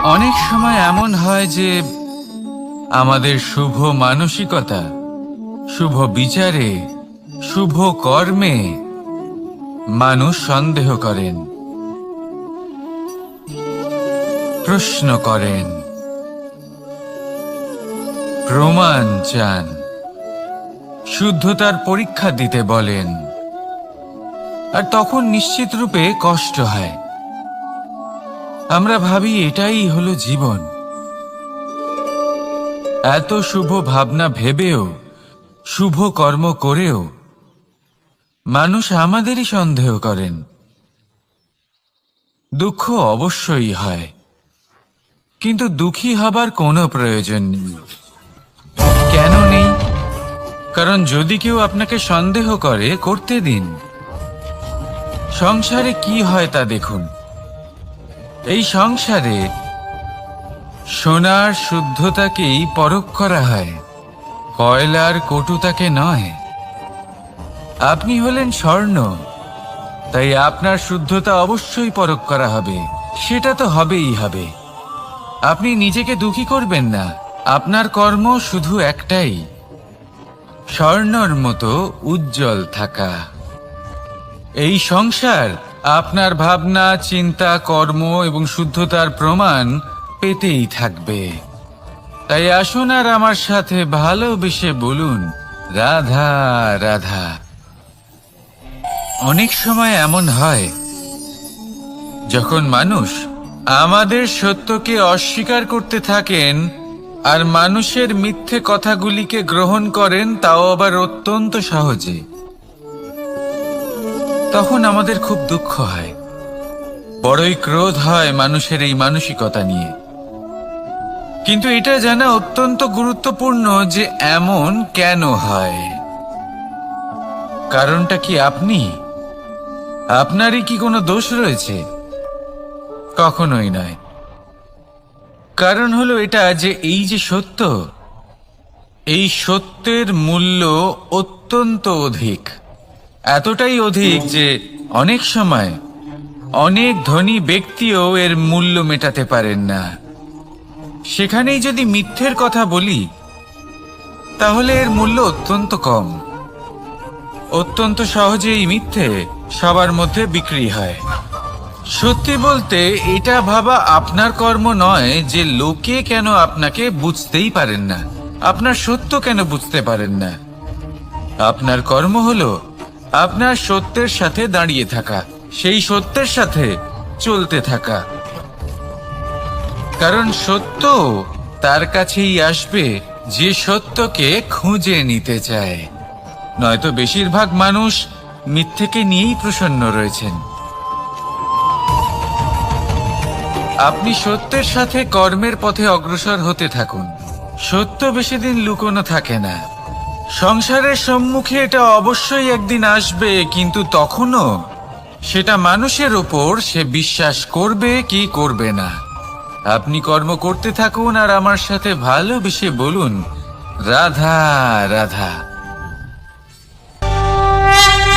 অনেক সময় এমন হয় যে আমাদের শুভ মানসিকতা, শুভ বিচারে, শুভ কর্মে মানুষ সন্দেহ করেন, প্রশ্ন করেন, প্রমাণ চান, শুদ্ধতার পরীক্ষা দিতে বলেন। আর তখন নিশ্চিত রূপে কষ্ট হয়। আমরা ভাবি এটাই হলো জীবন। এত শুভ ভাবনা ভেবেও, শুভ কর্ম করেও মানুষ আমাদেরই সন্দেহ করেন। দুঃখ অবশ্যই হয়, কিন্তু দুঃখী হবার কোনো প্রয়োজন নেই। কেন নেই? কারণ যদি কেউ আপনাকে সন্দেহ করে, করতে দিন। সংসারে কি হয় তা দেখুন। এই সংসারে সোনার শুদ্ধতাকেই পরখ করা হয়, কয়লার কটুতাকে নয়। আপনি হলেন স্বর্ণ, তাই আপনার শুদ্ধতা অবশ্যই পরখ করা হবে। সেটা তো হবেই হবে। আপনি নিজেকে দুঃখী করবেন না। আপনার কর্ম শুধু একটাই, স্বর্ণর মতো উজ্জ্বল থাকা। এই সংসার আপনার ভাবনা, চিন্তা, কর্ম এবং শুদ্ধতার প্রমাণ পেতেই থাকবে। তাই আসুন আর আমার সাথে ভালোবেসে বলুন, রাধা রাধা। অনেক সময় এমন হয় যখন মানুষ আমাদের সত্যকে অস্বীকার করতে থাকেন আর মানুষের মিথ্যে কথাগুলিকে গ্রহণ করেন, তাও আবার অত্যন্ত সহজে। তখন আমাদের খুব দুঃখ হয়, বড়ই ক্রোধ হয় মানুষের এই মানসিকতা নিয়ে। কিন্তু এটা জানা অত্যন্ত গুরুত্বপূর্ণ যে এমন কেন হয়। কারণটা কি আপনি? আপনারই কি কোনো দোষ রয়েছে? কখনোই নয়। কারণ হলো এটা যে এই যে সত্য, এই সত্যের মূল্য অত্যন্ত অধিক। এতটাই অধিক যে অনেক সময় অনেক ধনী ব্যক্তিও এর মূল্য মেটাতে পারেন না। সেখানেই যদি মিথ্যের কথা বলি, তাহলে এর মূল্য অত্যন্ত কম। অত্যন্ত সহজেই মিথ্যে সবার মধ্যে বিক্রি হয়। সত্যি বলতে এটা ভাবা আপনার কর্ম নয় যে লোকে কেন আপনাকে বুঝতেই পারেন না, আপনার সত্য কেন বুঝতে পারেন না। আপনার কর্ম হলো আপনার সত্যের সাথে দাঁড়িয়ে থাকা, সেই সত্যের সাথে চলতে থাকা। কারণ সত্য তার কাছেই আসবে যে সত্যকে খুঁজে নিতে চায়। নয়তো বেশিরভাগ মানুষ মিথ্যেকে নিয়েই প্রসন্ন রয়েছেন। আপনি সত্যের সাথে কর্মের পথে অগ্রসর হতে থাকুন। সত্য বেশি দিন লুকোনো থাকে না। সংসারের সম্মুখে এটা অবশ্যই একদিন আসবে, কিন্তু তখনও সেটা মানুষের ওপর সে বিশ্বাস করবে কি করবে না। আপনি কর্ম করতে থাকুন আর আমার সাথে ভালোবেসে বলুন, রাধা রাধা।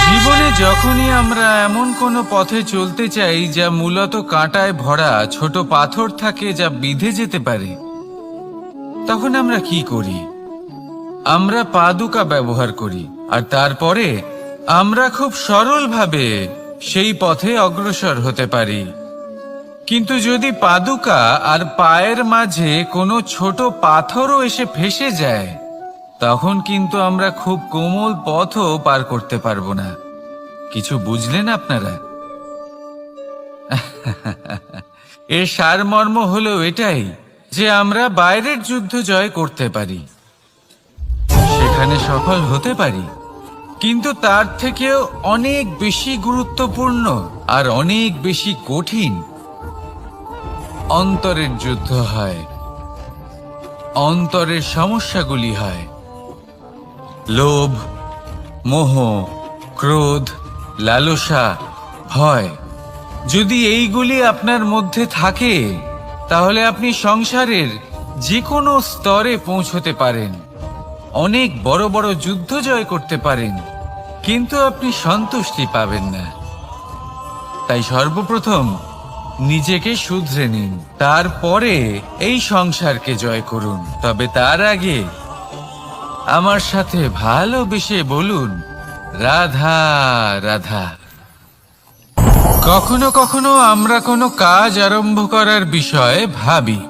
জীবনে যখনই আমরা এমন কোনো পথে চলতে চাই যা মূলত কাঁটায় ভরা ছোট পাথর থাকে, যা বিঁধে যেতে পারে, তখন আমরা কি করি? আমরা পাদুকা ব্যবহার করি, আর তারপরে আমরা খুব সরলভাবে সেই পথে অগ্রসর হতে পারি। কিন্তু যদি পাদুকা আর পায়ের মাঝে কোনো ছোট পাথরও এসে ফেঁসে যায়, তখন কিন্তু আমরা খুব কোমল পথও পার করতে পারবো না। কিছু বুঝলেন আপনারা? এর সারমর্ম হলো এটাই যে আমরা বাইরের যুদ্ধ জয় করতে পারি, সেখানে সফল হতে পারি, কিন্তু তার থেকেও অনেক বেশি গুরুত্বপূর্ণ আর অনেক বেশি কঠিন অন্তরের যুদ্ধ হয়। অন্তরের সমস্যাগুলি হয় লোভ, মোহ, ক্রোধ, লালসা, ভয়। যদি এইগুলি আপনার মধ্যে থাকে, তাহলে আপনি সংসারের যে কোনো স্তরে পৌঁছতে পারেন, অনেক বড় বড় যুদ্ধ জয় করতে পারেন, কিন্তু আপনি সন্তুষ্টি পাবেন না। তাই সর্বপ্রথম নিজেকে শুধরে নিন, তারপরে এই সংসারকে জয় করুন। তবে তার আগে আমার সাথে ভালোবেসে বলুন, রাধা রাধা। কখনো কখনো আমরা কোনো কাজ আরম্ভ করার বিষয়ে ভাবি,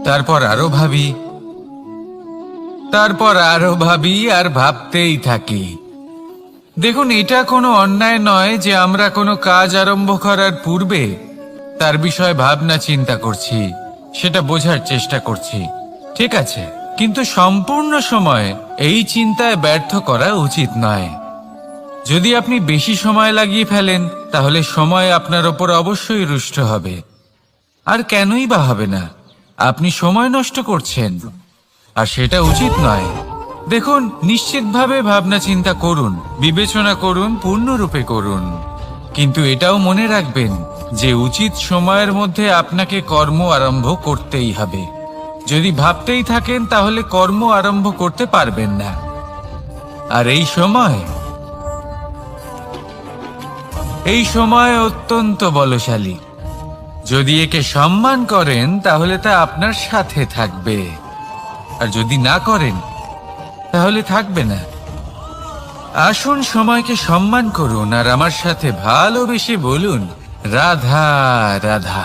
তারপর আরো ভাবি, তারপর আরো ভাবি, আর ভাবতেই থাকি। দেখুন, এটা কোনো অন্যায় নয় যে আমরা কোনো কাজ আরম্ভ করার পূর্বে তার বিষয়ে ভাবনা চিন্তা করছি, সেটা বোঝার চেষ্টা করছি, ঠিক আছে। কিন্তু সম্পূর্ণ সময় এই চিন্তায় ব্যর্থ করা উচিত নয়। যদি আপনি বেশি সময় লাগিয়ে ফেলেন, তাহলে সময় আপনার ওপর অবশ্যই রুষ্ট হবে। আর কেনই বা হবে না? আপনি সময় নষ্ট করছেন, আর সেটা উচিত নয়। দেখুন, নিশ্চিতভাবে ভাবনা চিন্তা করুন, বিবেচনা করুন, পূর্ণরূপে করুন, কিন্তু এটাও মনে রাখবেন যে উচিত সময়ের মধ্যে আপনাকে কর্ম আরম্ভ করতেই হবে। যদি ভাবতেই থাকেন, তাহলে কর্ম আরম্ভ করতে পারবেন না। আর এই সময় অত্যন্ত বলশালী। যদি একে সম্মান করেন, তাহলে তা আপনার সাথে থাকবে, আর যদি না করেন, তাহলে থাকবে না। আসুন সময়কে সম্মান করুন, আর আমার সাথে ভালোবেসে বলুন, রাধা রাধা।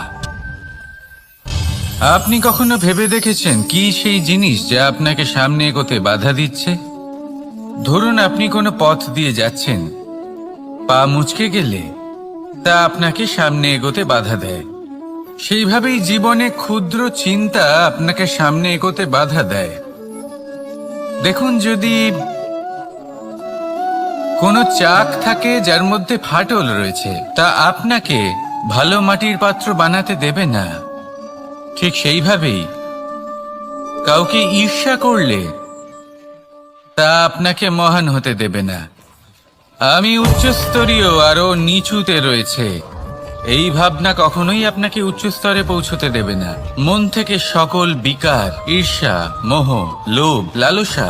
আপনি কখনো ভেবে দেখেছেন কি সেই জিনিস যা আপনাকে সামনে এগোতে বাধা দিচ্ছে? ধরুন, আপনি কোনো পথ দিয়ে যাচ্ছেন, পা মুচকে গেলে তা আপনাকে সামনে এগোতে বাধা দেয়। সেইভাবেই জীবনে ক্ষুদ্র চিন্তা আপনাকে সামনে এগোতে বাধা দেয়। দেখুন, যদি কোনো চাক থাকে যার মধ্যে ফাটল রয়েছে, তা আপনাকে ভালো মাটির পাত্র বানাতে দেবে না। ঠিক সেইভাবেই কাউকে ঈর্ষা করলে তা আপনাকে মহান হতে দেবে না। আমি উচ্চস্তরীয়, আরো নিচুতে রয়েছে, এই ভাবনা কখনোই আপনাকে উচ্চ স্তরে পৌঁছতে দেবে না। মন থেকে সকল বিকার, ঈর্ষা, মোহ, লোভ, লালসা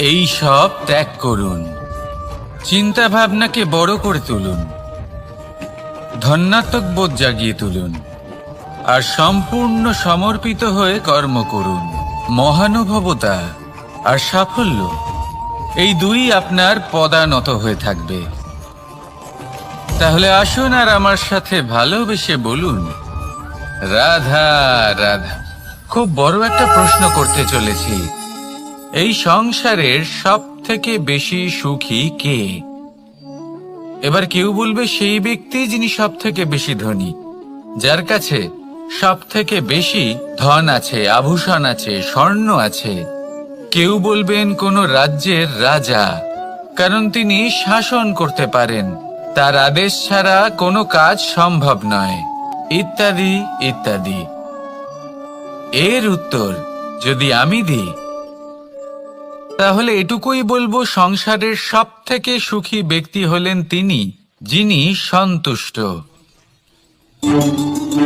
এই সব ত্যাগ করুন। চিন্তা ভাবনাকে বড় করে তুলুন, ধন্যাত্মক বোধ জাগিয়ে তুলুন, আর সম্পূর্ণ সমর্পিত হয়ে কর্ম করুন। মহানুভবতা আর সাফল্য এই দুই আপনার পদানত হয়ে থাকবে। তাহলে আসুন আর আমার সাথে ভালোবেসে বলুন, রাধা রাধা। খুব বড় একটা প্রশ্ন করতে চলেছি। এই সংসারের সব থেকে বেশি সুখী কে? এবার কেউ বলবে সেই ব্যক্তি যিনি সব থেকে বেশি ধনী, যার কাছে সব থেকে বেশি ধন আছে, আভূষণ আছে, স্বর্ণ আছে। কেউ বলবেন কোনো রাজ্যের রাজা, কারণ তিনি শাসন করতে পারেন, তার আদেশ ছাড়া কোনো কাজ সম্ভব নয়, ইত্যাদি ইত্যাদি। এর উত্তর যদি আমি দিই, তাহলে এটুকুই বলবো, সংসারের সব থেকে সুখী ব্যক্তি হলেন তিনি যিনি সন্তুষ্ট।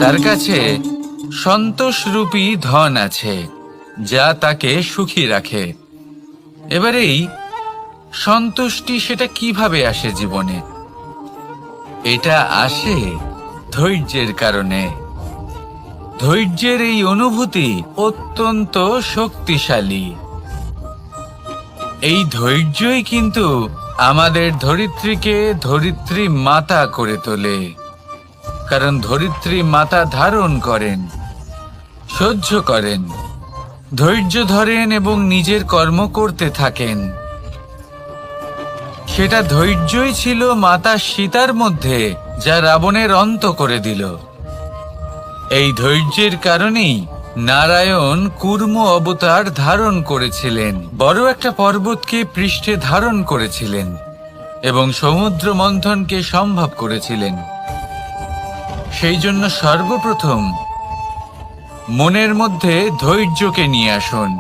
তার কাছে সন্তোষরূপী ধন আছে, যা তাকে সুখী রাখে। এবার এই সন্তুষ্টি, সেটা কিভাবে আসে জীবনে? এটা আসে ধৈর্যের কারণে। ধৈর্যের এই অনুভূতি অত্যন্ত শক্তিশালী। এই ধৈর্যই কিন্তু আমাদের ধরিত্রীকে ধরিত্রী মাতা করে তোলে, কারণ ধরিত্রী মাতা ধারণ করেন, সহ্য করেন, ধৈর্য ধরেন এবং নিজের কর্ম করতে থাকেন। সেটা ধৈর্যই ছিল মাতা সীতার মধ্যে, যা রাবণের অন্ত করে দিল। এই ধৈর্যের কারণেই নারায়ণ কুর্ম অবতার ধারণ করেছিলেন, বড় একটা পর্বতকে পৃষ্ঠে ধারণ করেছিলেন এবং সমুদ্র মন্থনকে সম্ভব করেছিলেন। সেই জন্য সর্বপ্রথম মনের মধ্যে ধৈর্যকে নিয়ে আসুন।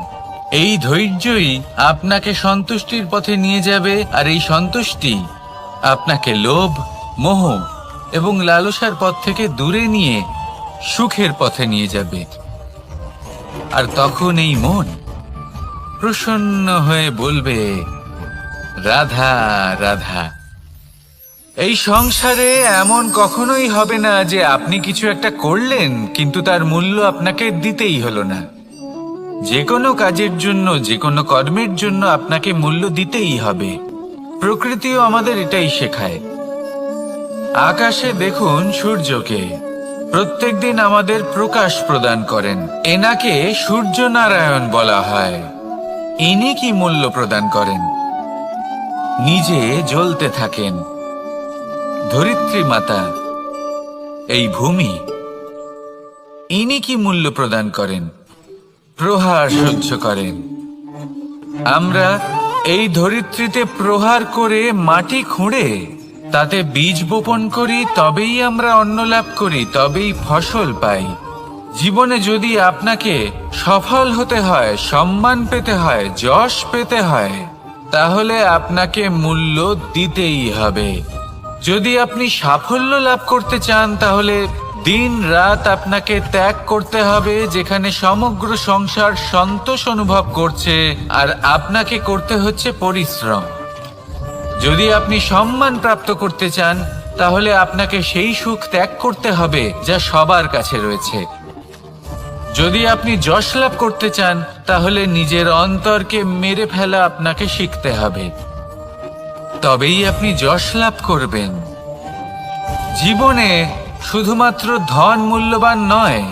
এই ধৈর্যই আপনাকে সন্তুষ্টির পথে নিয়ে যাবে, আর এই সন্তুষ্টি আপনাকে লোভ, মোহ এবং লালসার পথ থেকে দূরে নিয়ে সুখের পথে নিয়ে যাবে। আর তখন এই মন প্রসন্ন হয়ে বলবে, রাধা রাধা। এই সংসারে এমন কখনোই হবে না যে আপনি কিছু একটা করলেন কিন্তু তার মূল্য আপনাকে দিতেই হলো না। যে কোনো কাজের জন্য, যে কোনো কর্মের জন্য আপনাকে মূল্য দিতেই হবে। প্রকৃতিও আমাদের এটাই শেখায়। আকাশে দেখুন সূর্যকে, প্রত্যেকদিন আমাদের প্রকাশ প্রদান করেন। এনাকে সূর্য নারায়ণ বলা হয়। ইনি কি মূল্য প্রদান করেন? নিজে জ্বলতে থাকেন। ধরিত্রী মাতা, এই ভূমি, ইনি কি মূল্য প্রদান করেন? প্রহার সহ্য করেন। আমরা এই ধরিত্রীতে প্রহার করে মাটি খুঁড়ে তাতে বীজ বপন করি, তবেই আমরা অন্ন লাভ করি, তবেই ফসল পাই। জীবনে যদি আপনাকে সফল হতে হয়, সম্মান পেতে হয়, যশ পেতে হয়, তাহলে আপনাকে মূল্য দিতেই হবে। যদি আপনি সাফল্য লাভ করতে চান, তাহলে দিন রাত আপনাকে ত্যাগ করতে হবে, যেখানে সমগ্র সংসার সন্তোষ অনুভব করছে আর আপনাকে করতে হচ্ছে পরিশ্রম। যদি আপনি সম্মান প্রাপ্ত করতে চান, তাহলে আপনাকে সেই সুখ ত্যাগ করতে হবে যা সবার কাছে রয়েছে। যদি আপনি যশ লাভ করতে চান, তাহলে নিজের অন্তরকে মেরে ফেলা আপনাকে শিখতে হবে, তবেই আপনি যশ লাভ করবেন। জীবনে শুধুমাত্র ধন মূল্যবান নয়,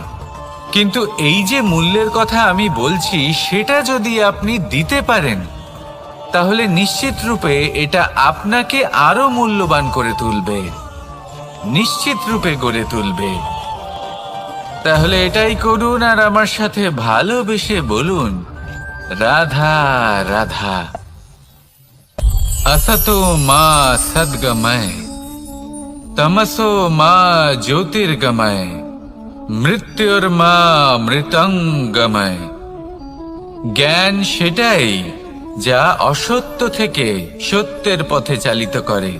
কিন্তু এই যে মূল্যের কথা আমি বলছি, সেটা যদি আপনি দিতে পারেন, তাহলে নিশ্চিত রূপে এটা আপনাকে আরো মূল্যবান করে তুলবে, নিশ্চিত রূপে গড়ে তুলবে। তাহলে এটাই করুন আর আমার সাথে ভালোবেসে বলুন, রাধা রাধা। असतो मा सद्गमय, तमसो मा ज्योतिर्गमय, মৃত্যুর্মা মৃতঙ্গময়। জ্ঞান সেটাই যা অসত্য থেকে সত্যের পথে চালিত করে।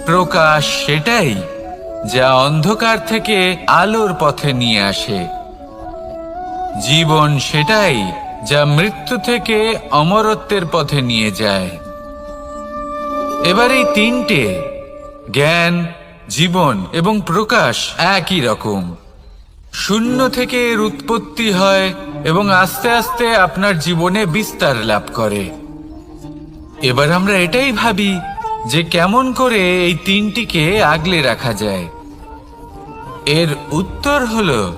প্রকাশ সেটাই যা অন্ধকার থেকে আলোর পথে নিয়ে আসে। জীবন সেটাই যা মৃত্যু থেকে অমরত্বের পথে নিয়ে যায়। এবার এই তিনটে, জ্ঞান, জীবন এবং প্রকাশ, একই রকম। শূন্য থেকে এর উৎপত্তি হয় এবং আস্তে আস্তে আপনার জীবনে বিস্তার লাভ করে। এবার আমরা এটাই ভাবি যে কেমন করে এই তিনটিকে আগলে রাখা যায়। এর উত্তর হলো,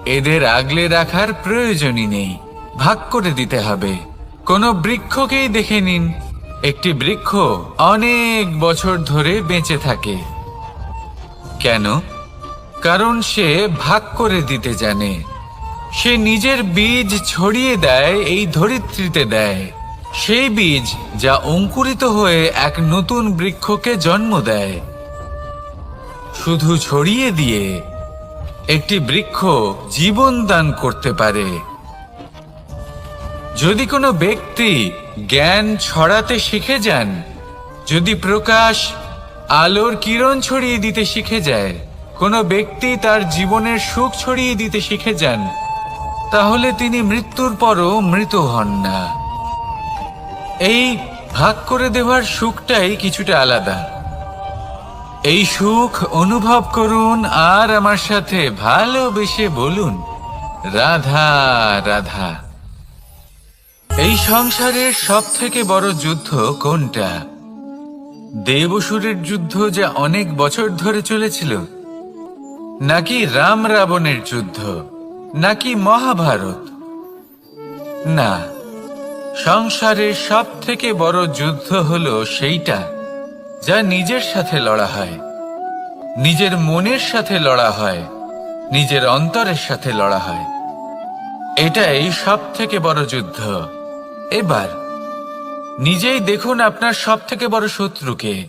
এদের আগলে রাখার প্রয়োজনই নেই, ভাগ করে দিতে হবে। কোনো বৃক্ষকেই দেখে নিন, একটি বৃক্ষ অনেক বছর ধরে বেঁচে থাকে। কেন? কারণ সে ভাগ করে দিতে জানে। সে নিজের বীজ ছড়িয়ে দেয়, এই ধরিত্রীতে দেয়। সেই বীজ যা অঙ্কুরিত হয়ে এক নতুন বৃক্ষকে জন্ম দেয়। শুধু ছড়িয়ে দিয়ে একটি বৃক্ষ জীবন দান করতে পারে। যদি কোনো ব্যক্তি জ্ঞান ছড়াতে শিখে যান, যদি প্রকাশ, আলোর কিরণ ছড়িয়ে দিতে শিখে যায়, কোনো ব্যক্তি তার জীবনের সুখ ছড়িয়ে দিতে শিখে যান, তাহলে তিনি মৃত্যুর পরও মৃত হন না। এই ভাগ করে দেওয়ার সুখটাই কিছুটা আলাদা। এই সুখ অনুভব করুন আর আমার সাথে ভালোবেসে বলুন, রাধা রাধা। এই সংসারের সব থেকে বড় যুদ্ধ কোনটা? দেব-অসুরের যুদ্ধ যা অনেক বছর ধরে চলেছিল, নাকি রাম রাবণের যুদ্ধ, নাকি মহাভারত? না, সংসারের সব থেকে বড় যুদ্ধ হলো সেইটা যা নিজের সাথে লড়া হয়, নিজের মনের সাথে লড়া হয়, নিজের অন্তরের সাথে লড়া হয়। এটাই সব থেকে বড় যুদ্ধ। এবার নিজেই দেখুন আপনার সব থেকে বড় শত্রুকে।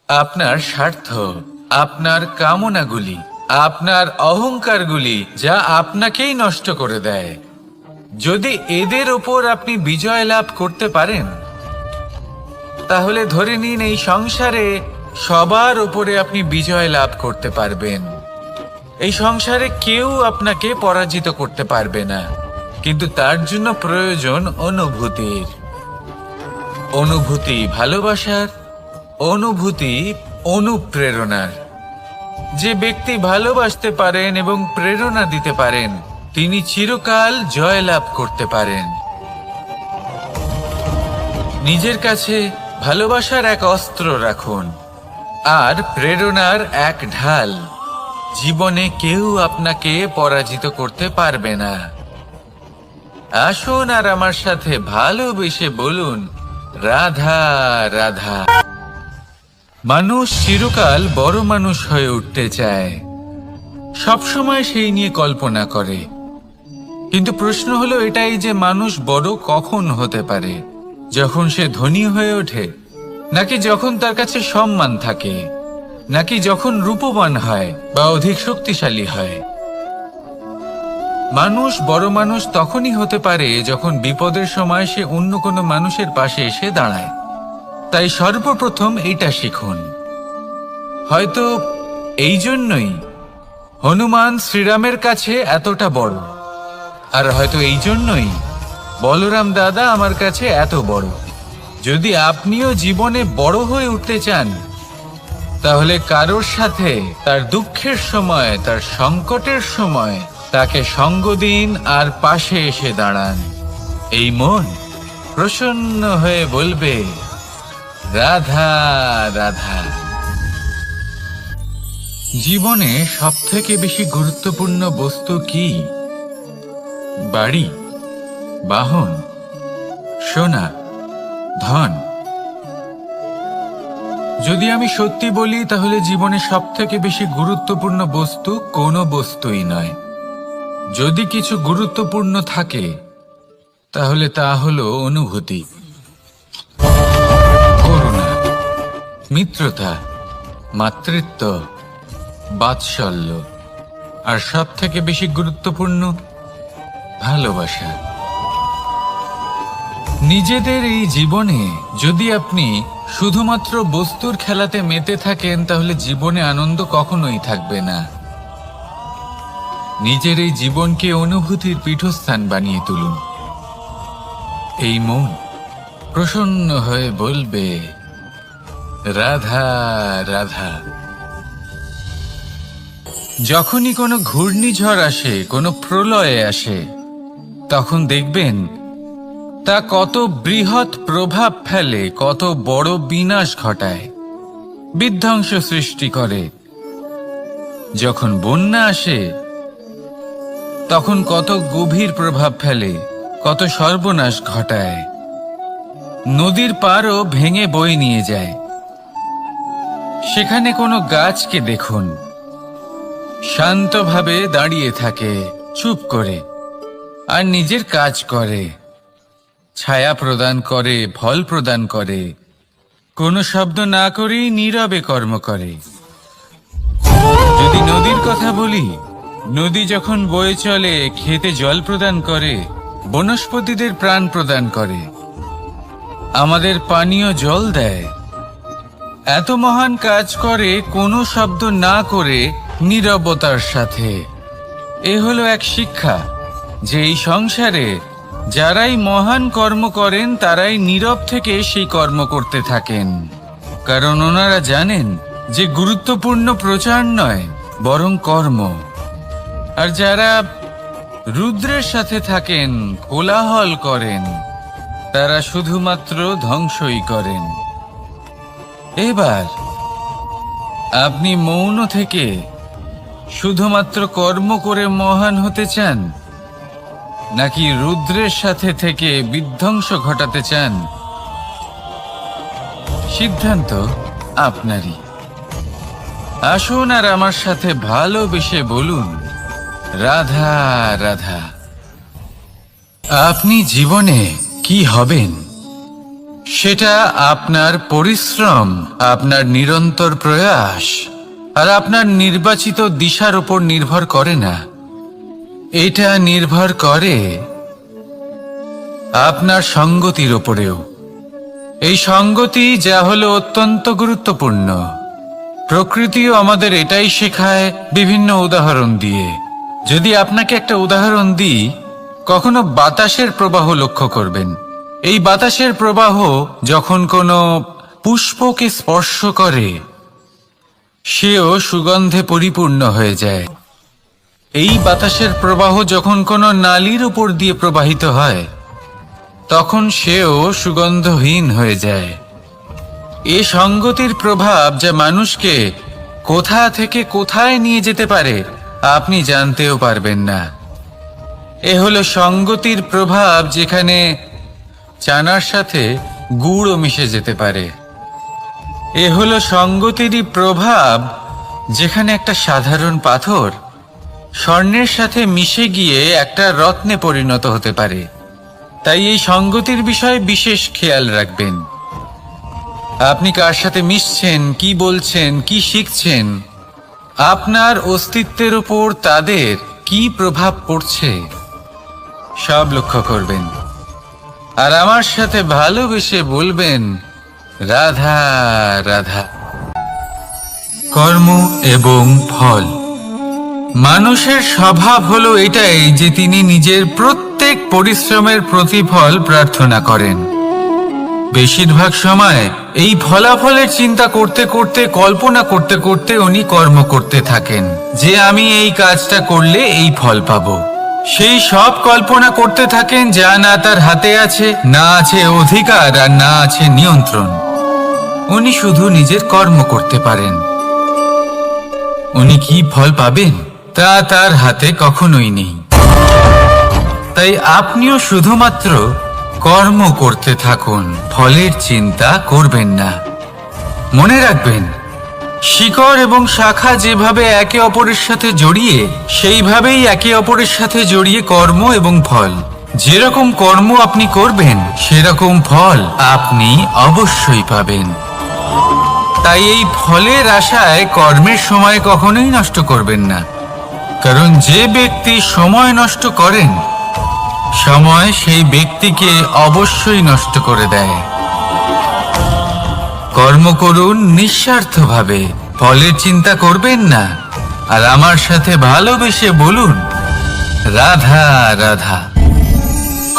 আপনার স্বার্থ, আপনার কামনাগুলি, আপনার অহংকারগুলি, যা আপনাকেই নষ্ট করে দেয়। যদি এদের ওপর আপনি বিজয় লাভ করতে পারেন, তাহলে ধরে নিন এই সংসারে সবার ওপরে আপনি বিজয় লাভ করতে পারবেন। এই সংসারে কেউ আপনাকে পরাজিত করতে পারবে না, কিন্তু তার জন্য প্রয়োজন অনুভূতির। অনুভূতি ভালোবাসার, অনুভূতি অনুপ্রেরণার। যে ব্যক্তি ভালোবাসতে পারেন এবং প্রেরণা দিতে পারেন তিনি চিরকাল জয়লাভ করতে পারেন। নিজের কাছে ভালোবাসার এক অস্ত্র রাখুন আর প্রেরণার এক ঢাল। জীবনে কেউ আপনাকে পরাজিত করতে পারবে না। আসুন আর আমার সাথে ভালোবেসে বলুন, রাধা রাধা। মানুষ চিরকাল বড় মানুষ হয়ে উঠতে চায়, সবসময় সেই নিয়ে কল্পনা করে। কিন্তু প্রশ্ন হলো এটাই যে মানুষ বড় কখন হতে পারে? যখন সে ধনী হয়ে ওঠে, নাকি যখন তার কাছে সম্মান থাকে, নাকি যখন রূপবান হয় বা অধিক শক্তিশালী হয়? মানুষ বড় মানুষ তখনই হতে পারে যখন বিপদের সময় সে অন্য কোনো মানুষের পাশে এসে দাঁড়ায়। তাই সর্বপ্রথম এটা শিখুন। হয়তো এই জন্যই হনুমান শ্রীরামের কাছে এতটা বড়, আর হয়তো এই জন্যই বলরাম দাদা আমার কাছে এত বড়। যদি আপনিও জীবনে বড় হয়ে উঠতে চান, তাহলে কারোর সাথে তার দুঃখের সময়, তার সংকটের সময় তাকে সঙ্গ দিন আর পাশে এসে দাঁড়ান। এই মন প্রসন্ন হয়ে বলবে, রাধা রাধা। জীবনে সবথেকে বেশি গুরুত্বপূর্ণ বস্তু কি? বাড়ি, বাহন, সোনা, ধন? যদি আমি সত্যি বলি তাহলে জীবনে সবথেকে বেশি গুরুত্বপূর্ণ বস্তু কোনো বস্তুই নয়। যদি কিছু গুরুত্বপূর্ণ থাকে তাহলে তা হলো অনুভূতি, করুণা, মিত্রতা, মাতৃত্ব, বাৎসল্য, আর সব থেকে বেশি গুরুত্বপূর্ণ ভালোবাসা। নিজেদের এই জীবনে যদি আপনি শুধুমাত্র বস্তুর খেলাতে মেতে থাকেন তাহলে জীবনে আনন্দ কখনোই থাকবে না। নিজের এই জীবনকে অনুভূতির পীঠস্থান বানিয়ে তুলুন। এই মন প্রসন্ন হয়ে বলবে, রাধা রাধা। যখনই কোনো ঘূর্ণিঝড় আসে, কোনো প্রলয়ে আসে, তখন দেখবেন তা কত বৃহৎ প্রভাব ফেলে, কত বড় বিনাশ ঘটায়, বিধ্বংস সৃষ্টি করে। যখন বন্যা আসে তখন কত গভীর প্রভাব ফেলে, কত সর্বনাশ ঘটায়। নদীর পাড়ও ভেঙে বয়ে নিয়ে যায়। সেখানে কোনো গাছকে দেখুন, শান্তভাবে দাঁড়িয়ে থাকে, চুপ করে, আর নিজের কাজ করে, ছায়া প্রদান করে, ফল প্রদান করে, কোনো শব্দ না করেই নীরবে কর্ম করে। যদি নদীর কথা বলি, নদী যখন বয়ে চলে খেতে জল প্রদান করে, বনস্পতিদের প্রাণ প্রদান করে, আমাদের পানীয় জল দেয়। এত মহান কাজ করে কোনো শব্দ না করে, নীরবতার সাথে। এ হলো এক শিক্ষা যে এই সংসারে যারাই মহান কর্ম করেন তারাই নীরব থেকে সেই কর্ম করতে থাকেন, কারণ ওনারা জানেন যে গুরুত্বপূর্ণ প্রচার নয় বরং কর্ম। আর যারা রুদ্রের সাথে থাকেন, কোলাহল করেন, তারা শুধুমাত্র ধ্বংসই করেন। এবার আপনি মৌন থেকে শুধুমাত্র কর্ম করে মহান হতে চান, নাকি রুদ্রের সাথে থেকে বিধ্বংস ঘটাতে চান? সিদ্ধান্ত আপনারই। আসুন আর আমার সাথে ভালোবেসে বলুন, রাধা রাধা। আপনি জীবনে কি হবেন সেটা আপনার পরিশ্রম, আপনার নিরন্তর প্রয়াস আর আপনার নির্বাচিত দিশার উপর নির্ভর করে না। এটা নির্ভর করে আপনার সঙ্গতির উপরেও। এই সঙ্গতি যা হলো অত্যন্ত গুরুত্বপূর্ণ। প্রকৃতিও আমাদের এটাই শেখায় বিভিন্ন উদাহরণ দিয়ে। যদি আপনাকে একটা উদাহরণ দিই, কখনো বাতাসের প্রবাহ লক্ষ্য করবেন। এই বাতাসের প্রবাহ যখন কোনো পুষ্পকে স্পর্শ করে সেও সুগন্ধে পরিপূর্ণ হয়ে যায়। এই বাতাসের প্রবাহ যখন কোনো নালীর উপর দিয়ে প্রবাহিত হয় তখন সেও সুগন্ধহীন হয়ে যায়। এ সঙ্গতির প্রভাব যা মানুষকে কোথা থেকে কোথায় নিয়ে যেতে পারে আপনি জানতেও পারবেন না। এ হলো সঙ্গতির প্রভাব, যেখানে চানার সাথে গুড়ও মিশে যেতে পারে। এ হলো সঙ্গতিরই প্রভাব, যেখানে একটা সাধারণ পাথর স্বর্ণের সাথে মিশে গিয়ে একটা রত্নে পরিণত হতে পারে। তাই এই সঙ্গতির বিষয়ে বিশেষ খেয়াল রাখবেন। আপনি কার সাথে মিশছেন, কি বলছেন, কি শিখছেন, আপনার অস্তিত্বের উপর তাদের কি প্রভাব পড়ছে সব লক্ষ্য করবেন। আর আমার সাথে ভালোবেসে বলবেন, রাধা রাধা। কর্ম এবং ফল। মানুষের স্বভাব হলো এটাই যে তিনি নিজের প্রত্যেক পরিশ্রমের প্রতিফল প্রার্থনা করেন। বেশিরভাগ সময় এই ফলাফলের চিন্তা করতে করতে, কল্পনা করতে করতে উনি কর্ম করতে থাকেন যে আমি এই কাজটা করলে এই ফল পাবো। সেই সব কল্পনা করতে থাকেন যা না তার হাতে আছে, না আছে অধিকার, আর না আছে নিয়ন্ত্রণ। উনি শুধু নিজের কর্ম করতে পারেন। উনি কি ফল পাবেন তা তার হাতে কখনোই নেই। তাই আপনিও শুধুমাত্র কর্ম করতে থাকুন, ফলের চিন্তা করবেন না। মনে রাখবেন, শিকড় এবং শাখা যেভাবে একে অপরের সাথে জড়িয়ে, সেইভাবেই একে অপরের সাথে জড়িয়ে কর্ম এবং ফল। যেরকম কর্ম আপনি করবেন সেরকম ফল আপনি অবশ্যই পাবেন। তাই এই ফলের আশায় কর্মের সময় কখনোই নষ্ট করবেন না, কারণ যে ব্যক্তি সময় নষ্ট করেন, সময় সেই ব্যক্তিকে অবশ্যই নষ্ট করে দেয়। কর্ম করুন নিঃস্বার্থভাবে, ফলের চিন্তা করবেন না। আর আমার সাথে ভালোবেসে বলুন, রাধা রাধা।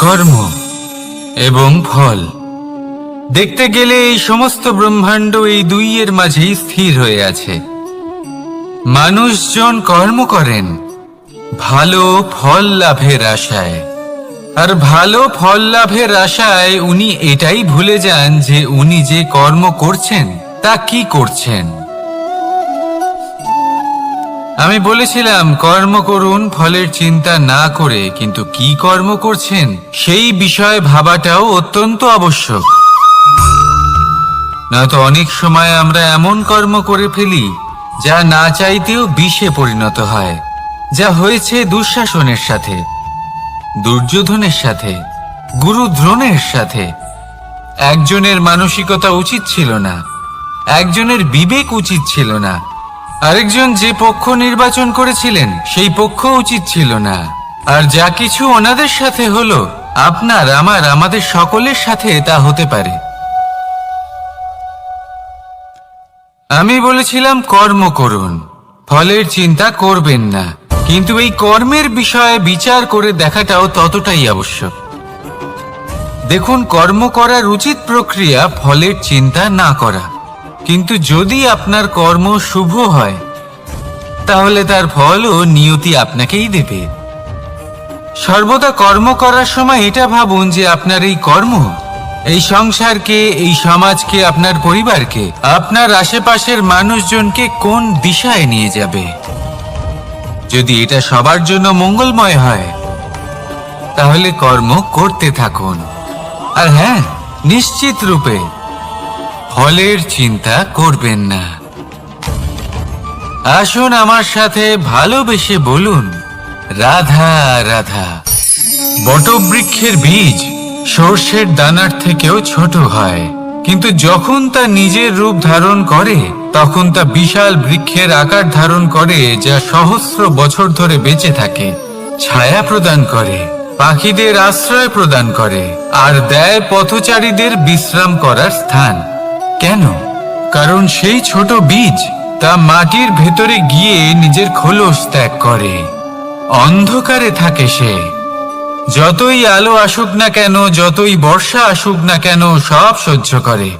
কর্ম এবং ফল। দেখতে গেলে এই সমস্ত ব্রহ্মাণ্ড এই দুইয়ের মাঝেই স্থির হয়ে আছে। মানুষজন কর্ম করেন ভালো ফল লাভের আশায়, আর ভালো ফল লাভের আশায় উনি এটাই ভুলে যান যে উনি যে কর্ম করছেন তা কি করছেন। আমি বলেছিলাম কর্ম করুন ফলের চিন্তা না করে, কিন্তু কি কর্ম করছেন সেই বিষয়ে ভাবাটাও অত্যন্ত আবশ্যক। নয়তো অনেক সময় আমরা এমন কর্ম করে ফেলি যা না চাইতেও বিষে পরিণত হয়। যা হয়েছে দুঃশাসনের সাথে, দুর্যোধনের সাথে, গুরু দ্রোণের সাথে। একজনের মানসিকতা উচিত ছিল না, একজনের বিবেক উচিত ছিল না, আরেকজন যে পক্ষ নির্বাচন করেছিলেন সেই পক্ষ উচিত ছিল না। আর যা কিছু ওনাদের সাথে হলো, আপনার, আমার, আমাদের সকলের সাথে তা হতে পারে। আমি বলেছিলাম কর্ম করুন, ফলের চিন্তা করবেন না, কিন্তু এই কর্মের বিষয়ে বিচার করে দেখাটাও ততটাই আবশ্যক। দেখুন, কর্ম করার উচিত প্রক্রিয়া ফলের চিন্তা না করা, কিন্তু যদি আপনার কর্ম শুভ হয় তাহলে তার ফলও নিয়তি আপনাকেই দেবে। সর্বদা কর্ম করার সময় এটা ভাবুন যে আপনার এই কর্ম এই সংসারকে, এই সমাজকে, আপনার পরিবারকে, আপনার আশেপাশের মানুষজনকে কোন দিশায় নিয়ে যাবে। যদি এটা সবার জন্য মঙ্গলময় হয় তাহলে কর্ম করতে থাকুন। আর হ্যাঁ, নিশ্চিত রূপে ফলের চিন্তা করবেন না। আসুন আমার সাথে ভালোবেসে বলুন, রাধা রাধা। বটবৃক্ষের বীজ সর্ষের দানার থেকেও ছোট হয়, কিন্তু যখন তা নিজের রূপ ধারণ করে তখন তা বিশাল বৃক্ষের আকার ধারণ করে, যা সহস্র বছর ধরে বেঁচে থাকে, ছায়া প্রদান করে, পাখিদের আশ্রয় প্রদান করে, আর দেয় পথচারীদের বিশ্রাম করার স্থান। কেন? কারণ সেই ছোট বীজ তা মাটির ভেতরে গিয়ে নিজের খোলস ত্যাগ করে। অন্ধকারে থাকে সে, যতই আলো আসুক না কেন, যতই বর্ষা আসুক না কেন, সব সহ্য করে।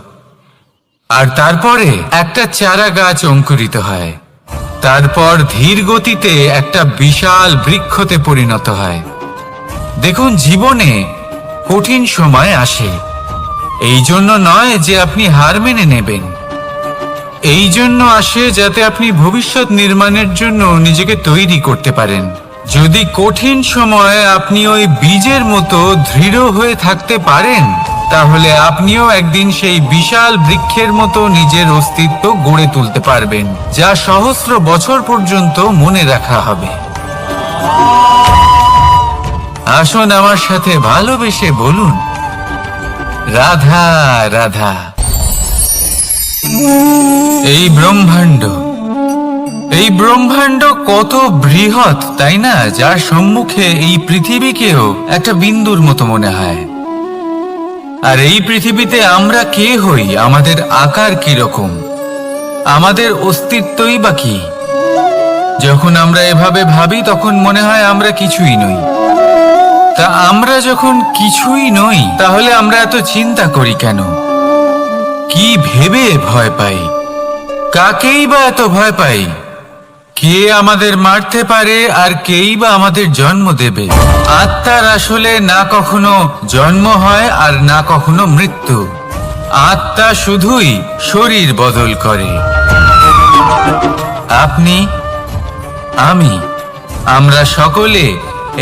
আর তারপরে একটা চারা গাছ অঙ্কুরিত হয়, তারপর ধীর গতিতে একটা বিশাল বৃক্ষতে পরিণত হয়। দেখুন, জীবনে কঠিন সময় আসে, এই জন্য নয় যে আপনি হার মেনে নেবেন, এই জন্য আসে যাতে আপনি ভবিষ্যৎ নির্মাণের জন্য নিজেকে তৈরি করতে পারেন। যদি কঠিন সময়ে আপনি ওই বীজের মতো দৃঢ় হয়ে থাকতে পারেন, তাহলে আপনিও একদিন সেই বিশাল বৃক্ষের মতো নিজের অস্তিত্ব গড়ে তুলতে পারবেন, যা সহস্র বছর পর্যন্ত মনে রাখা হবে। আসুন আমার সাথে ভালোবেসে বলুন, রাধা রাধা। এই ব্রহ্মাণ্ড কত বৃহৎ, তাই না? যার সম্মুখে এই পৃথিবীকেও একটা বিন্দুর মতো মনে হয়। আর এই পৃথিবীতে আমরা কে হই, আমাদের আকার কিরকম, আমাদের অস্তিত্বই বা কি? যখন আমরা এভাবে ভাবি তখন মনে হয় আমরা কিছুই নই। তা আমরা যখন কিছুই নই, তাহলে আমরা এত চিন্তা করি কেন? কি ভেবে ভয় পাই? কাকেই বা এত ভয় পাই? কে আমাদের মারতে পারে আর কেই বা আমাদের জন্ম দেবে? আত্মার আসলে না কখনো জন্ম হয় আর না কখনো মৃত্যু। আত্মা শুধুই শরীর বদল করে। আপনি, আমি, আমরা সকলে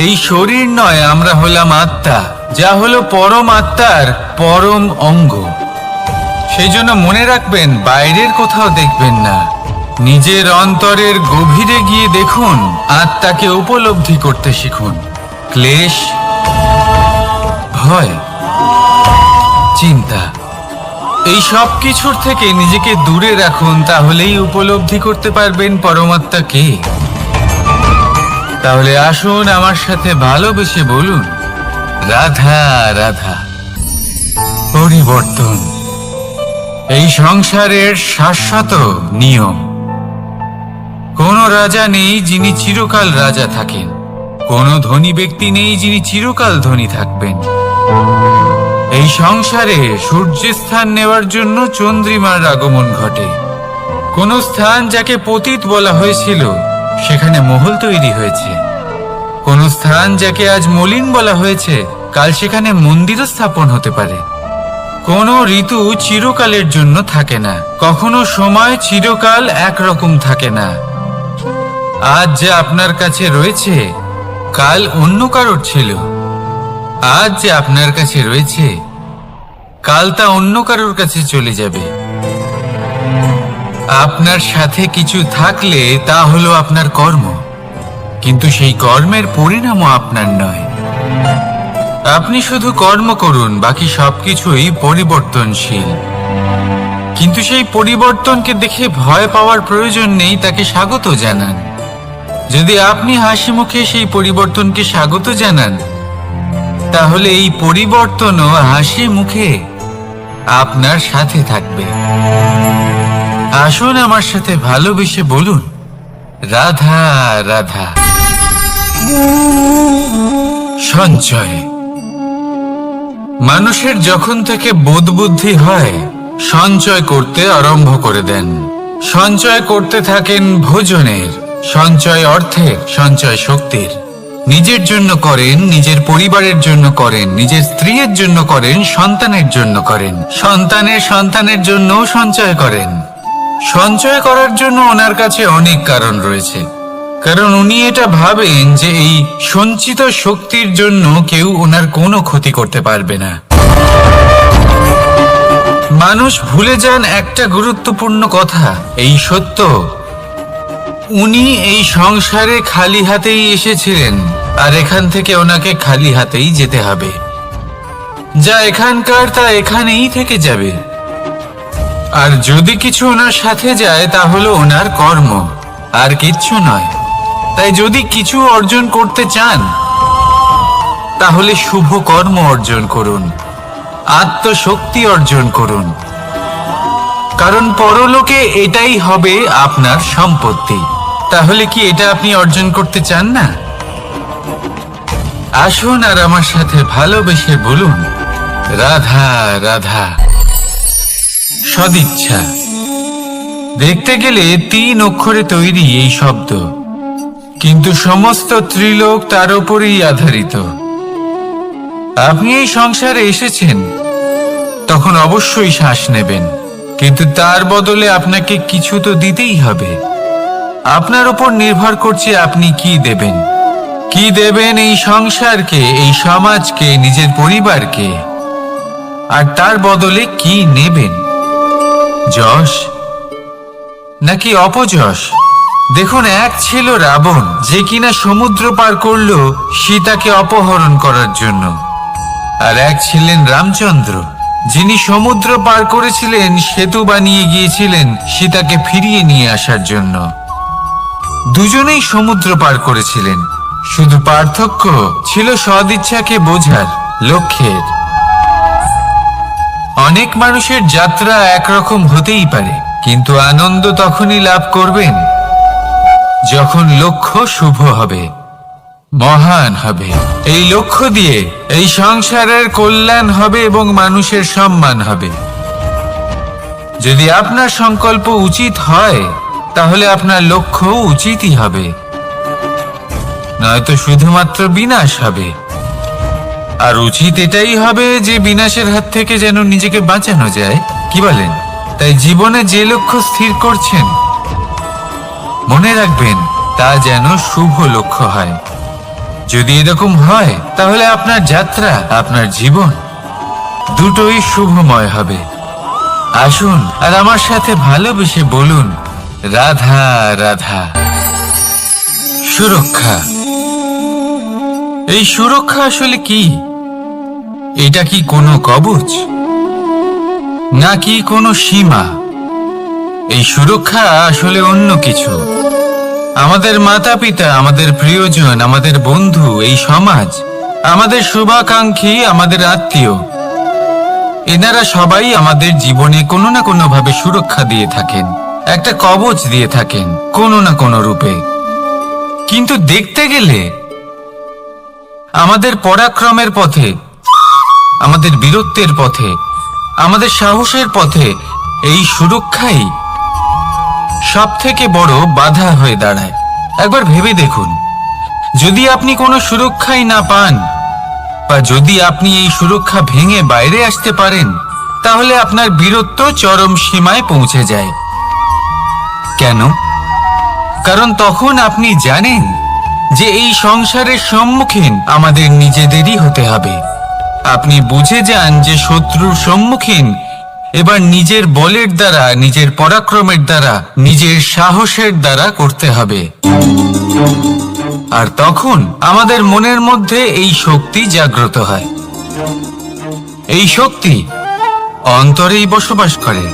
এই শরীর নয়, আমরা হলাম আত্মা, যা হলো পরম আত্মার পরম অঙ্গ। সেই জন্য মনে রাখবেন, বাইরের কোথাও দেখবেন না, নিজের অন্তরের গভীরে গিয়ে দেখুন, আত্মাকে উপলব্ধি করতে শিখুন। ক্লেশ, ভয়, চিন্তা, এই সব কিছুর থেকে নিজেকে দূরে রাখুন, তাহলেই উপলব্ধি করতে পারবেন পরমাত্মা কে। তাহলে আসুন আমার সাথে ভালোবেসে বলুন, রাধা রাধা। পরিবর্তন এই সংসারের শাশ্বত নিয়ম। কোন রাজা নেই যিনি চিরকাল রাজা থাকেন, কোন ধনী ব্যক্তি নেই যিনি চিরকাল ধনী থাকবেন। এই সংসারে সূর্যের স্থান নেওয়ার জন্য চন্দ্রিমার আগমন ঘটে। কোন স্থান যাকে পতিত বলা হয়েছিল, সেখানে মহল তৈরি হয়েছে। কোন স্থান যাকে আজ মলিন বলা হয়েছে, কাল সেখানে মন্দিরও স্থাপন হতে পারে। কোন ঋতু চিরকালের জন্য থাকে না, কখনো সময় চিরকাল একরকম থাকে না। আজ যা আপনার কাছে রয়েছে, কাল অন্য কারোর ছিল। আজ যে আপনার কাছে রয়েছে, কাল তা অন্য কারোর কাছে চলে যাবে। আপনার সাথে কিছু থাকলে তা হলো আপনার কর্ম, কিন্তু সেই কর্মের পরিণামও আপনার নয়। আপনি শুধু কর্ম করুন, বাকি সবকিছুই পরিবর্তনশীল। কিন্তু সেই পরিবর্তনকে দেখে ভয় পাওয়ার প্রয়োজন নেই, তাকে স্বাগত জানান। যদি আপনি হাসি মুখে সেই পরিবর্তনকে স্বাগত জানান, তাহলে এই পরিবর্তনও হাসি মুখে আপনার সাথে থাকবে। আসুন আমার সাথে ভালোবেসে বলুন, রাধা রাধা। সঞ্চয় মানুষের যখন থেকে বোধ বুদ্ধি হয়, সঞ্চয় করতে আরম্ভ করে দেন। সঞ্চয় করতে থাকেন ভোজনের, সঞ্চয় অর্থের, সঞ্চয় শক্তির। নিজের জন্য করেন, নিজের পরিবারের জন্য করেন, নিজের স্ত্রীর জন্য করেন, সন্তানের জন্য করেন, সন্তানের সন্তানের জন্যও সঞ্চয় করেন। সঞ্চয় করার জন্য ওনার কাছে অনেক কারণ রয়েছে, কারণ উনি এটা ভাবেন যে এই সঞ্চিত শক্তির জন্য কেউ ওনার কোনো ক্ষতি করতে পারবে না। মানুষ ভুলে যান একটা গুরুত্বপূর্ণ কথা, এই সত্য, উনি এই সংসারে খালি হাতেই এসেছিলেন, আর এখান থেকে ওনাকে খালি হাতেই যেতে হবে। যা এখানকার তা এখানেই থেকে যাবে। আর যদি কিছু ওনার সাথে যায়, তা হলো ওনার কর্ম, আর কিচ্ছু নয়। তাই যদি কিছু অর্জন করতে চান, তাহলে শুভ কর্ম অর্জন করুন, আত্মশক্তি অর্জন করুন, কারণ পরলোকে এটাই হবে আপনার সম্পত্তি। তাহলে কি এটা আপনি অর্জন করতে চান না? আসুন আর আমার সাথে ভালোবেসে বলুন, রাধা রাধা। সদিচ্ছা। দেখতে গেলে 3 অক্ষরে তৈরি এই শব্দ, কিন্তু সমস্ত ত্রিলোক তার উপরেই আধারিত। আপনি এই সংসারে এসেছেন, তখন অবশ্যই শ্বাস নেবেন, কিন্তু তার বদলে আপনাকে কিছু তো দিতেই হবে। আপনার উপর নির্ভর করছে আপনি কি দেবেন। কি দেবেন এই সংসারকে, এই সমাজকে, নিজের পরিবারকে, আর তার বদলে কি নেবেন? যশ নাকি অপযশ? দেখুন, এক ছিল রাবণ, যে কিনা সমুদ্র পার করলো সীতাকে অপহরণ করার জন্য, আর এক ছিলেন রামচন্দ্র, যিনি সমুদ্র পার করেছিলেন, সেতু বানিয়ে গিয়েছিলেন সীতাকে ফিরিয়ে নিয়ে আসার জন্য। দুজনেই সমুদ্র পার করেছিলেন, শুধু পার্থক্য ছিল সদিচ্ছাকে বোঝার, লক্ষ্যের। অনেক মানুষের যাত্রা একরকম হতেই পারে, কিন্তু আনন্দ তখনই লাভ করবেন যখন লক্ষ্য শুভ হবে, মহান হবে। এই লক্ষ্য দিয়ে এই সংসারের কল্যাণ হবে এবং মানুষের সম্মান হবে। যদি আপনার সংকল্প উচিত হয়, তাহলে আপনার লক্ষ্য উচিতই হবে, নয়তো শুধুমাত্র বিনাশ হবে। আর উচিত এটাই হবে যে বিনাশের হাত থেকে যেন নিজেকে বাঁচানো যায়, কি বলেন? তাই জীবনে যে লক্ষ্য স্থির করছেন, মনে রাখবেন তা যেন শুভ লক্ষ্য হয়। যদি এরকম হয়, তাহলে আপনার যাত্রা, আপনার জীবন দুটোই শুভময় হবে। আসুন আর আমার সাথে ভালোবেসে বলুন, রাধা রাধা। সুরক্ষা। এই সুরক্ষা আসলে কি? এটা কি কোনো কবচ, নাকি কোনো সীমা? এই সুরক্ষা আসলে অন্য কিছু। আমাদের মাতা পিতা, আমাদের প্রিয়জন, আমাদের বন্ধু, এই সমাজ, আমাদের শুভাকাঙ্ক্ষী, আমাদের আত্মীয়, এনারা সবাই আমাদের জীবনে কোনো না কোনো ভাবে সুরক্ষা দিয়ে থাকেন, একটা কবচ দিয়ে থাকেন কোনো না কোনো রূপে। কিন্তু দেখতে গেলে আমাদের পরাক্রমের পথে, আমাদের বীরত্বের পথে, আমাদের সাহসের পথে এই সুরক্ষাই সব থেকে বড় বাধা হয়ে দাঁড়ায়। একবার ভেবে দেখুন, যদি আপনি কোনো সুরক্ষাই না পান, বা যদি আপনি এই সুরক্ষা ভেঙে বাইরে আসতে পারেন, তাহলে আপনার বীরত্ব চরম সীমায় পৌঁছে যায়। কেন? কারণ তখন আপনি জানেন যে এই সংসারের সম্মুখীন আমাদের নিজেদেরই হতে হবে। আপনি বুঝে যান যে শত্রুর সম্মুখীন এবার নিজের বলের দ্বারা, নিজের পরাক্রমের দ্বারা, নিজের সাহসের দ্বারা করতে হবে। আর তখন আমাদের মনের মধ্যে এই শক্তি জাগ্রত হয়। এই শক্তি অন্তরেই বসবাস করে।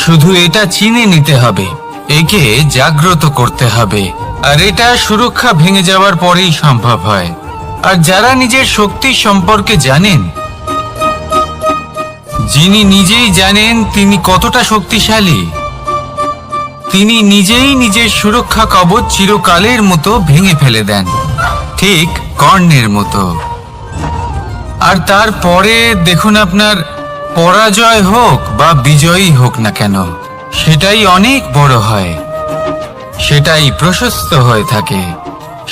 শুধু এটা চিনে নিতে হবে, একে জাগ্রত করতে হবে। আর এটা সুরক্ষা ভেঙে যাওয়ার পরেই সম্ভব হয়। আর যারা নিজের শক্তি সম্পর্কে জানেন, যিনি নিজেই জানেন তিনি কতটা শক্তিশালী, তিনি নিজেই নিজের সুরক্ষা কবচ চিরকালের মতো ভেঙে ফেলে দেন, ঠিক কর্ণের মতো। আর তারপরে দেখুন, আপনার পরাজয় হোক বা বিজয়ী হোক না কেন, সেটাই অনেক বড় হয়, সেটাই প্রশস্ত হয়ে থাকে।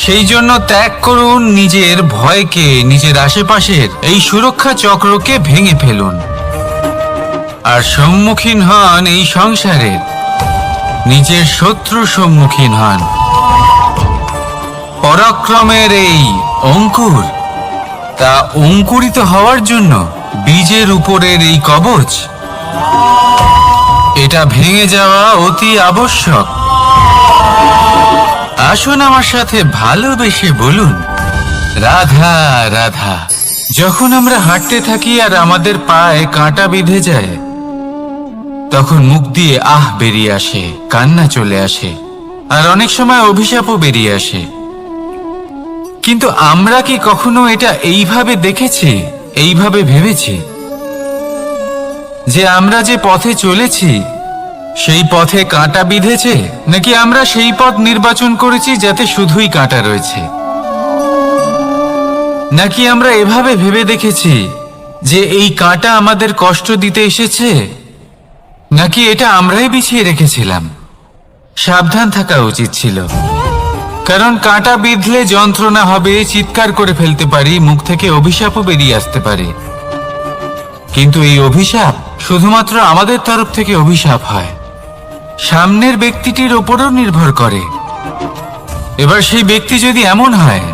সেই জন্য ত্যাগ করুন নিজের ভয়কে, নিজের আশেপাশের এই সুরক্ষা চক্রকে ভেঙে ফেলুন, আর সম্মুখীন হন এই সংসারের নিজের শত্রু সম্মুখীন হন। পরাক্রমের এই অঙ্কুর, তা অঙ্কুরিত হওয়ার জন্য বীজের উপরের এই কবচ, এটা ভেঙে যাওয়া অতি আবশ্যক। আসুন আমার সাথে ভালোবেসে বলুন, রাধা রাধা। যখন আমরা হাঁটতে থাকি আর আমাদের পায়ে কাঁটা বিঁধে যায়, তখন মুখ দিয়ে আহ বেরিয়ে আসে, কান্না চলে আসে, আর অনেক সময় অভিশাপও বেরিয়ে আসে। কিন্তু আমরা কি কখনো এটা এইভাবে দেখেছি, এইভাবে ভেবেছি যে আমরা যে পথে চলেছি সেই পথে কাঁটা বিঁধেছে, নাকি আমরা সেই পথ নির্বাচন করেছি যাতে শুধুই কাঁটা রয়েছে? নাকি আমরা এভাবে ভেবে দেখেছি যে এই কাঁটা আমাদের কষ্ট দিতে এসেছে, নাকি এটা আমরাই বিছিয়ে রেখেছিলাম? সাবধান থাকা উচিত ছিল, কারণ কাঁটা বিঁধলে যন্ত্রণা হবে, চিৎকার করে ফেলতে পারি, মুখ থেকে অভিশাপও বেরিয়ে আসতে পারে। কিন্তু এই অভিশাপ শুধুমাত্র আমাদের তরফ থেকে অভিশাপ হয়, সামনের ব্যক্তিটির ওপরও নির্ভর করে। এবার সেই ব্যক্তি যদি এমন হয়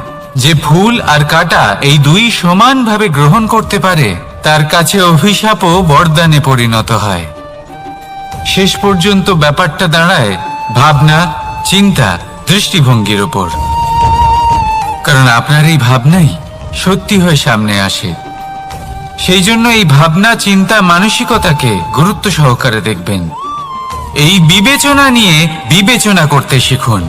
যে ফুল আর কাঁটা এই দুই সমানভাবে গ্রহণ করতে পারে, তার কাছে অভিশাপও বরদানে পরিণত হয়। শেষ পর্যন্ত ব্যাপারটা দাঁড়ায় ভাবনা, চিন্তা, দৃষ্টিভঙ্গির ওপর। কারণ আপনার এই ভাবনাই সত্যি হয়ে সামনে আসে। সেই জন্য এই ভাবনা, চিন্তা, মানসিকতাকে গুরুত্ব সহকারে দেখবেন। এই বিবেচনা নিয়ে বিবেচনা করতে শিখুন।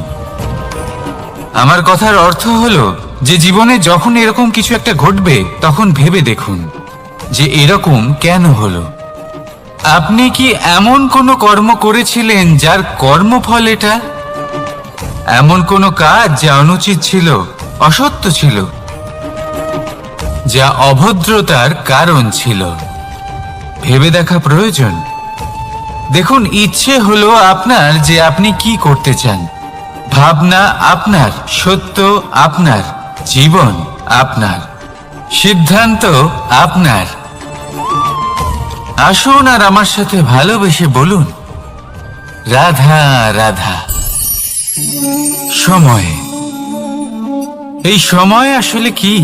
আমার কথার অর্থ হলো যে জীবনে যখন এরকম কিছু একটা ঘটবে, তখন ভেবে দেখুন যে এরকম কেন হলো। আপনি কি এমন কোনো কর্ম করেছিলেন যার কর্মফল এটা? এমন কোনো কাজ যা অনুচিত ছিল, অসত্য ছিল, যা অভদ্রতার কারণ ছিল? ভেবে দেখা প্রয়োজন। দেখুন, ইচ্ছে হলো আপনার যে আপনি কি করতে চান, ভাবনা আপনার, সত্য আপনার, জীবন আপনার, সিদ্ধান্ত আপনার। আসুন আর আমার সাথে ভালোবেসে বলুন, রাধা রাধা। সময়। এই সময় আসলে কি?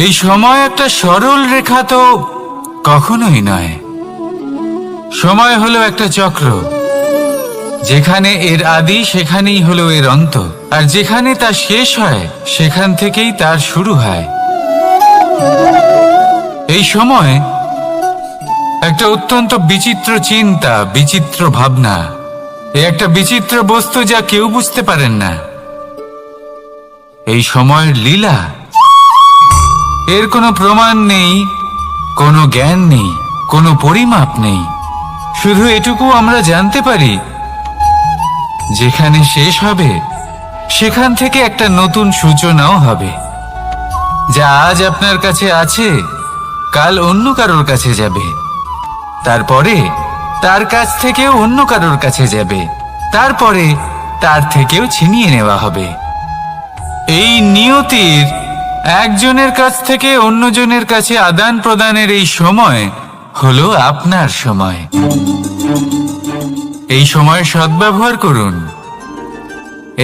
এই সময় একটা সরল রেখা তো কখনোই নয়। সময় হলো একটা চক্র, যেখানে এর আদি সেখানেই হলো এর অন্ত, আর যেখানে তা শেষ হয় সেখান থেকেই তার শুরু হয়। এই সময় একটা অত্যন্ত বিচিত্র চিন্তা, বিচিত্র ভাবনা, একটা বিচিত্র বস্তু যা কেউ বুঝতে পারেন না। এই সময়ের লীলা, এর কোনো প্রমাণ নেই, কোনো জ্ঞান নেই, কোনো পরিমাপ নেই। শুধু এটুকু আমরা জানতে পারি, যেখানে শেষ হবে সেখান থেকে একটা নতুন সূচনাও হবে। যা আজ আপনার কাছে আছে, কাল অন্য কারোর কাছে যাবে, তারপরে তার কাছ থেকেও অন্য কারোর কাছে যাবে, তারপরে তার থেকেও ছিনিয়ে নেওয়া হবে। এই নিয়তির একজনের কাছ থেকে অন্যজনের কাছে আদান প্রদানের এই সময় হলো আপনার সময়। এই সময়ের সদ্ব্যবহার করুন,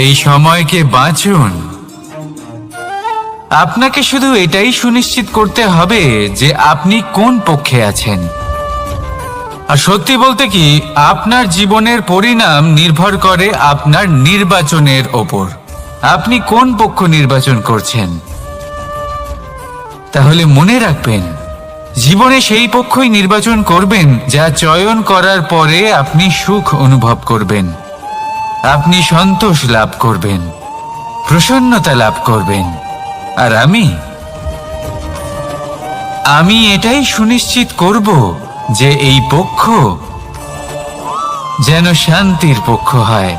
এই সময়কে বাঁচুন। আপনাকে শুধু এটাই সুনিশ্চিত করতে হবে যে আপনি কোন পক্ষে আছেন। আর সত্যি বলতে কি, আপনার জীবনের পরিণাম নির্ভর করে আপনার নির্বাচনের ওপর। আপনি কোন পক্ষ নির্বাচন করছেন? তাহলে মনে রাখবেন, জীবনে সেই পক্ষই নির্বাচন করবেন যা চয়ন করার পরে আপনি সুখ অনুভব করবেন, আপনি সন্তোষ লাভ করবেন, প্রসন্নতা লাভ করবেন। আর আমি এটাই সুনিশ্চিত করব যে এই পক্ষ যেন শান্তির পক্ষ হয়,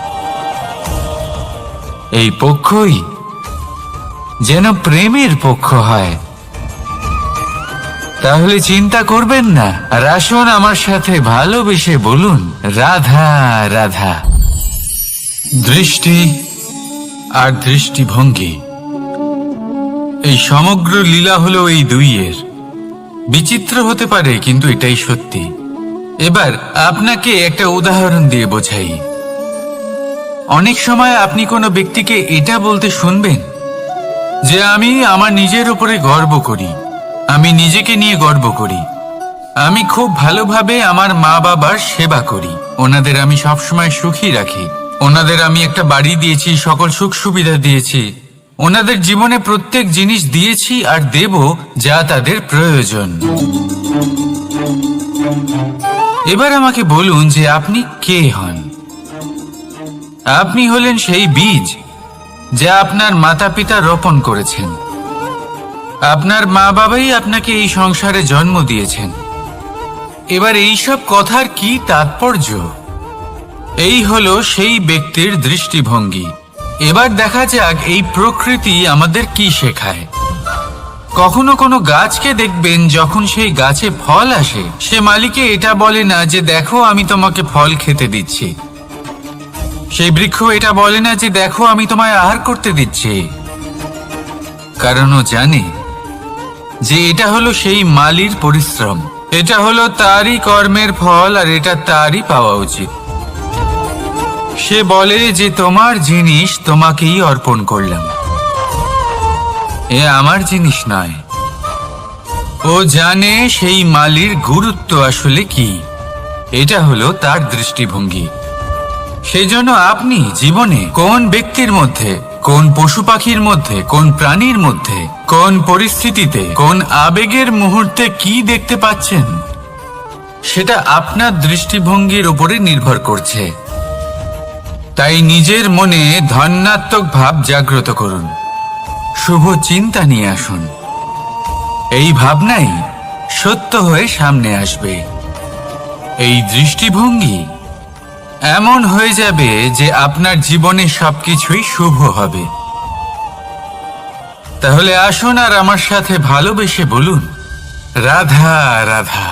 এই পক্ষই যেন প্রেমের পক্ষ হয়। তাহলে চিন্তা করবেন না, আর আসুন আমার সাথে ভালোবেসে বলুন, রাধা রাধা। দৃষ্টি আর দৃষ্টিভঙ্গি, এই সমগ্র লীলা হলো এই দুইয়ের। বিচিত্র হতে পারে, কিন্তু এটাই সত্যি। এবার আপনাকে একটা উদাহরণ দিয়ে বোঝাই। অনেক সময় আপনি কোনো ব্যক্তিকে এটা বলতে শুনবেন যে আমি আমার নিজের উপরে গর্ব করি, আমি নিজেকে নিয়ে গর্ব করি, আমি খুব ভালোভাবে আমার মা বাবার সেবা করি, ওনাদের আমি সবসময় সুখী রাখি, ওনাদের আমি একটা বাড়ি দিয়েছি, সকল সুখ সুবিধা দিয়েছি, ওনাদের জীবনে প্রত্যেক জিনিস দিয়েছি আর দেব যা তাদের প্রয়োজন। এবার আমাকে বলুন যে আপনি কে হন? আপনি হলেন সেই বীজ যা আপনার মাতা পিতা রোপণ করেছেন। আপনার মা বাবাই আপনাকে এই সংসারে জন্ম দিয়েছেন। এবার এইসব কথার কি তাৎপর্য? এই হলো সেই ব্যক্তির দৃষ্টিভঙ্গি। এবার দেখা যাক এই প্রকৃতি আমাদের কি শেখায়। কখনো কোনো গাছকে দেখবেন, যখন সেই গাছে ফল আসে, সে মালিকে এটা বলে না যে দেখো আমি তোমাকে ফল খেতে দিচ্ছি। সেই বৃক্ষ এটা বলে না যে দেখো আমি তোমায় আহার করতে দিচ্ছি, কারণ ও জানে যে এটা হলো সেই মালির পরিশ্রম, এটা হলো তারই কর্মের ফল, আর এটা তারই পাওয়া উচিত। সে বলে যে তোমার জিনিস তোমাকেই অর্পণ করলাম, এ আমার জিনিস নয়। ও জানে সেই মালির গুরুত্ব আসলে কি, এটা হলো তার দৃষ্টিভঙ্গি। সেই জন্য আপনি জীবনে কোন ব্যক্তির মধ্যে, কোন পশু পাখির মধ্যে, কোন প্রাণীর মধ্যে, কোন পরিস্থিতিতে, কোন আবেগের মুহূর্তে কি দেখতে পাচ্ছেন, সেটা আপনার দৃষ্টিভঙ্গির উপরে নির্ভর করছে। তাই নিজের মনে ধনাত্মক ভাব জাগ্রত করুন, শুভ চিন্তা নিয়ে আসুন। এই ভাবনাই সত্য হয়ে সামনে আসবে। এই দৃষ্টিভঙ্গি এমন হয়ে যাবে যে আপনার জীবনে সবকিছুই শুভ হবে। তাহলে আসুন আর আমার সাথে ভালোবেসে বলুন, রাধা রাধা।